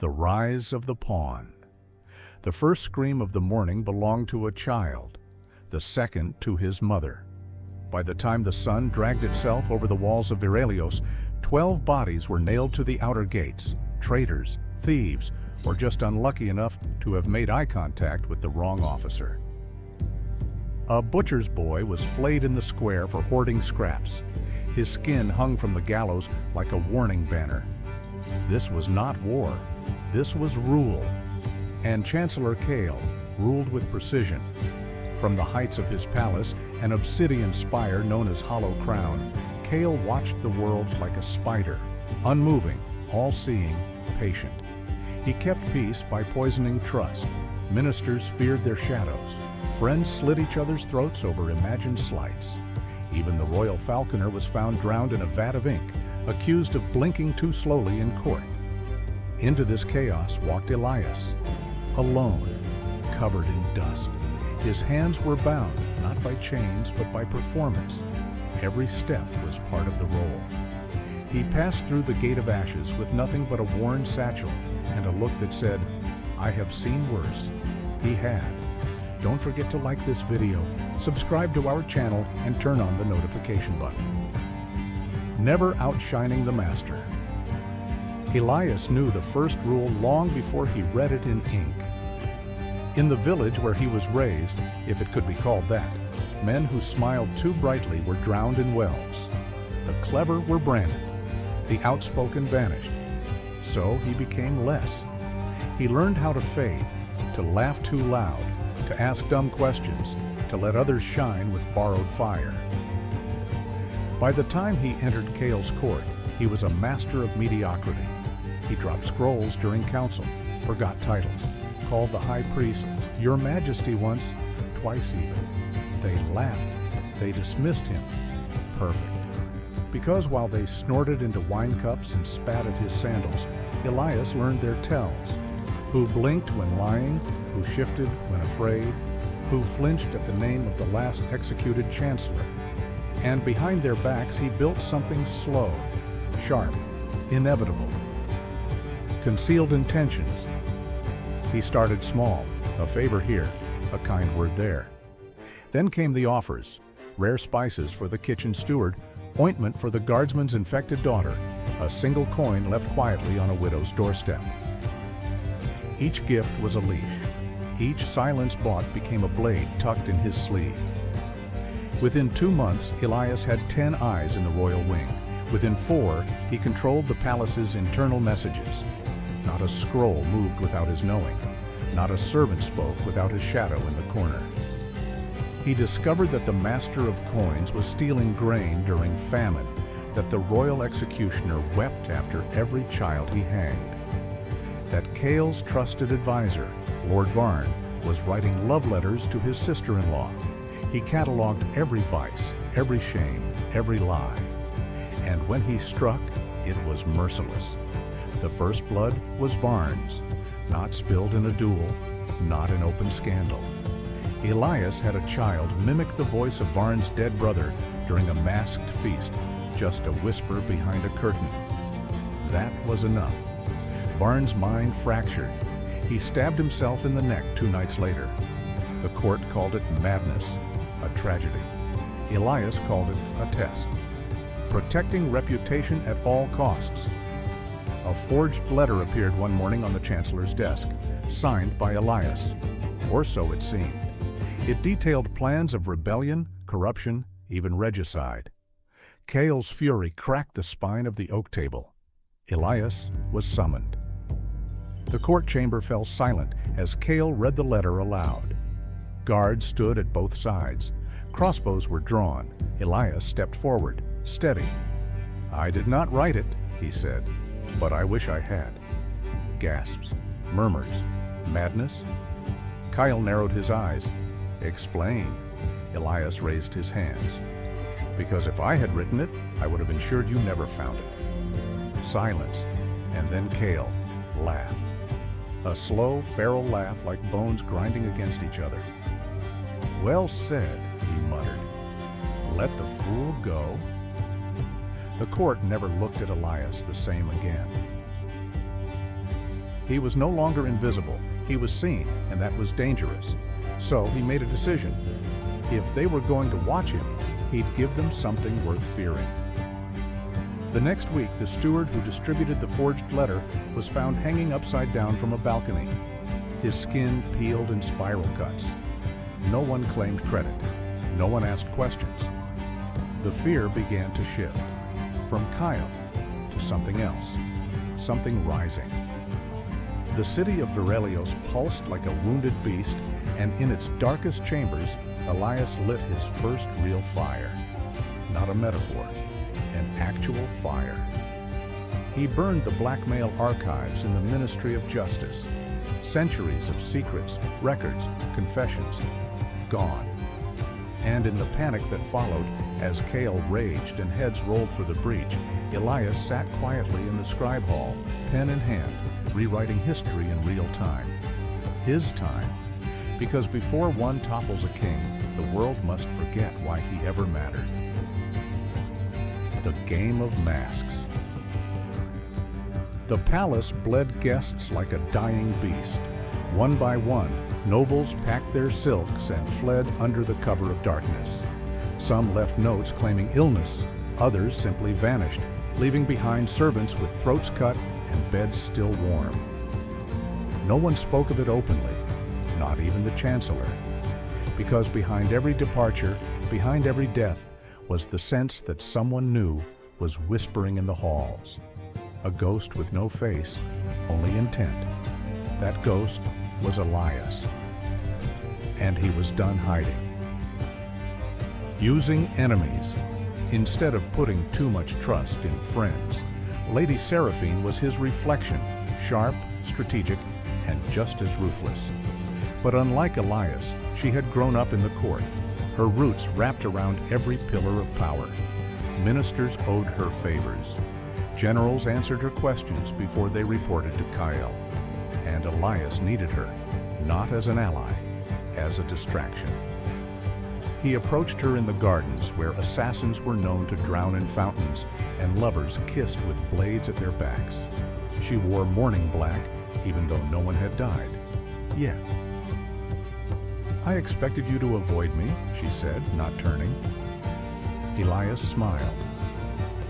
The rise of the pawn. The first scream of the morning belonged to a child, the second to his mother. By the time the sun dragged itself over the walls of Virelios, 12 bodies were nailed to the outer gates, traitors, thieves, or just unlucky enough to have made eye contact with the wrong officer. A butcher's boy was flayed in the square for hoarding scraps. His skin hung from the gallows like a warning banner. This was not war, this was rule. And Chancellor Kale ruled with precision. From the heights of his palace, an obsidian spire known as Hollow Crown, Kale watched the world like a spider, unmoving, all-seeing, patient. He kept peace by poisoning trust. Ministers feared their shadows. Friends slit each other's throats over imagined slights. Even the royal falconer was found drowned in a vat of ink, accused of blinking too slowly in court. Into this chaos walked Elias, alone, covered in dust. His hands were bound, not by chains, but by performance. Every step was part of the role. He passed through the gate of ashes with nothing but a worn satchel and a look that said, "I have seen worse." He had. Don't forget to like this video, subscribe to our channel, and turn on the notification button. Never outshining the master. Elias knew the first rule long before he read it in ink. In the village where he was raised, if it could be called that, men who smiled too brightly were drowned in wells. The clever were branded. The outspoken vanished. So he became less. He learned how to fade, to laugh too loud, to ask dumb questions, to let others shine with borrowed fire. By the time he entered Kale's court, he was a master of mediocrity. He dropped scrolls during council, forgot titles, called the high priest "Your Majesty" once, twice even. They laughed. They dismissed him. Perfect. Because while they snorted into wine cups and spat at his sandals, Elias learned their tells. Who blinked when lying, who shifted when afraid, who flinched at the name of the last executed chancellor. And behind their backs he built something slow, sharp, inevitable. Concealed intentions. He started small, a favor here, a kind word there. Then came the offers, rare spices for the kitchen steward, ointment for the guardsman's infected daughter, a single coin left quietly on a widow's doorstep. Each gift was a leash. Each silence bought became a blade tucked in his sleeve. Within 2 months, Elias had 10 eyes in the royal wing. Within 4, he controlled the palace's internal messages. Not a scroll moved without his knowing. Not a servant spoke without his shadow in the corner. He discovered that the master of coins was stealing grain during famine, that the royal executioner wept after every child he hanged, that Kale's trusted advisor, Lord Varn, was writing love letters to his sister-in-law. He cataloged every vice, every shame, every lie. And when he struck, it was merciless. The first blood was Varn's, not spilled in a duel, not in open scandal. Elias had a child mimic the voice of Varn's dead brother during a masked feast, just a whisper behind a curtain. That was enough. Varn's mind fractured. He stabbed himself in the neck 2 nights later. The court called it madness, a tragedy. Elias called it a test. Protecting reputation at all costs. A forged letter appeared one morning on the chancellor's desk, signed by Elias, or so it seemed. It detailed plans of rebellion, corruption, even regicide. Kale's fury cracked the spine of the oak table. Elias was summoned. The court chamber fell silent as Kale read the letter aloud. Guards stood at both sides. Crossbows were drawn. Elias stepped forward, steady. "I did not write it," he said, "but I wish I had." Gasps, murmurs, madness. Kyle narrowed his eyes. "Explain." Elias raised his hands. "Because if I had written it, I would have ensured you never found it." Silence, and then Kale laughed. A slow, feral laugh like bones grinding against each other. "Well said," he muttered. "Let the fool go." The court never looked at Elias the same again. He was no longer invisible. He was seen, and that was dangerous. So he made a decision. If they were going to watch him, he'd give them something worth fearing. The next week, the steward who distributed the forged letter was found hanging upside down from a balcony, his skin peeled in spiral cuts. No one claimed credit. No one asked questions. The fear began to shift from Kyle to something else, something rising. The city of Virelios pulsed like a wounded beast, and in its darkest chambers, Elias lit his first real fire. Not a metaphor, an actual fire. He burned the blackmail archives in the Ministry of Justice. Centuries of secrets, records, confessions, gone. And in the panic that followed, as Kale raged and heads rolled for the breach, Elias sat quietly in the scribe hall, pen in hand, rewriting history in real time. His time. Because before one topples a king, the world must forget why he ever mattered. The game of masks. The palace bled guests like a dying beast. One by one, nobles packed their silks and fled under the cover of darkness. Some left notes claiming illness, others simply vanished, leaving behind servants with throats cut and beds still warm. No one spoke of it openly, not even the chancellor, because behind every departure, behind every death, was the sense that someone new was whispering in the halls. A ghost with no face, only intent. That ghost was Elias, and he was done hiding. Using enemies instead of putting too much trust in friends. Lady Seraphine was his reflection, sharp, strategic, and just as ruthless. But unlike Elias, she had grown up in the court, her roots wrapped around every pillar of power. Ministers owed her favors. Generals answered her questions before they reported to Kyle. And Elias needed her, not as an ally, as a distraction. He approached her in the gardens where assassins were known to drown in fountains and lovers kissed with blades at their backs. She wore mourning black, even though no one had died. Yet. "I expected you to avoid me," she said, not turning. Elias smiled.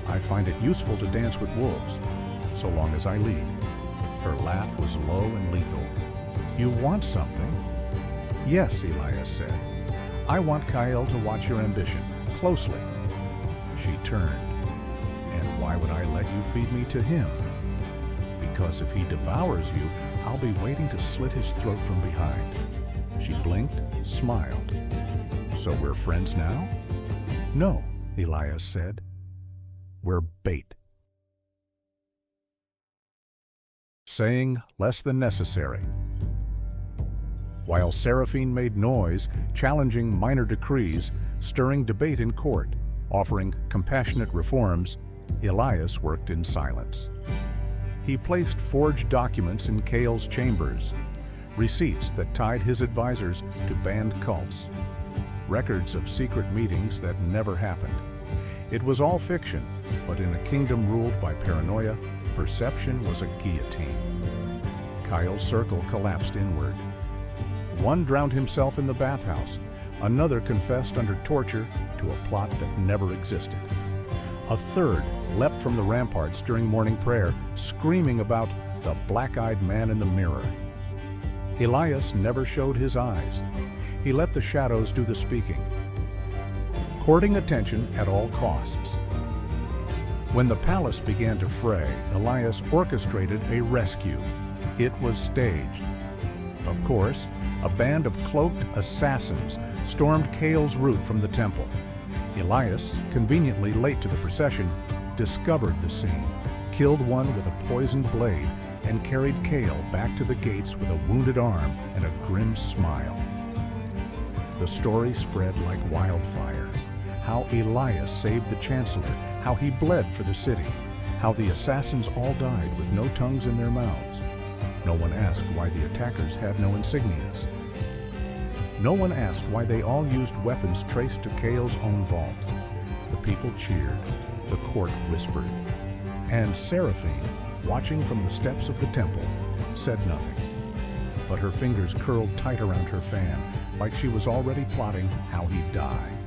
"I find it useful to dance with wolves, so long as I lead." Her laugh was low and lethal. "You want something?" "Yes," Elias said. "I want Kyle to watch your ambition, closely." She turned. "And why would I let you feed me to him?" "Because if he devours you, I'll be waiting to slit his throat from behind." She blinked, smiled. "So we're friends now?" "No," Elias said. "We're bait." Saying less than necessary. While Seraphine made noise, challenging minor decrees, stirring debate in court, offering compassionate reforms, Elias worked in silence. He placed forged documents in Kale's chambers, receipts that tied his advisors to banned cults, records of secret meetings that never happened. It was all fiction, but in a kingdom ruled by paranoia, perception was a guillotine. Kyle's circle collapsed inward. One drowned himself in the bathhouse. Another confessed under torture to a plot that never existed. A third leapt from the ramparts during morning prayer, screaming about the black-eyed man in the mirror. Elias never showed his eyes. He let the shadows do the speaking, courting attention at all costs. When the palace began to fray, Elias orchestrated a rescue. It was staged. Of course, a band of cloaked assassins stormed Kale's route from the temple. Elias, conveniently late to the procession, discovered the scene, killed one with a poisoned blade, and carried Kale back to the gates with a wounded arm and a grim smile. The story spread like wildfire. How Elias saved the chancellor, how he bled for the city, how the assassins all died with no tongues in their mouths. No one asked why the attackers had no insignias. No one asked why they all used weapons traced to Kale's own vault. The people cheered. The court whispered. And Seraphine, watching from the steps of the temple, said nothing, but her fingers curled tight around her fan, like she was already plotting how he'd die.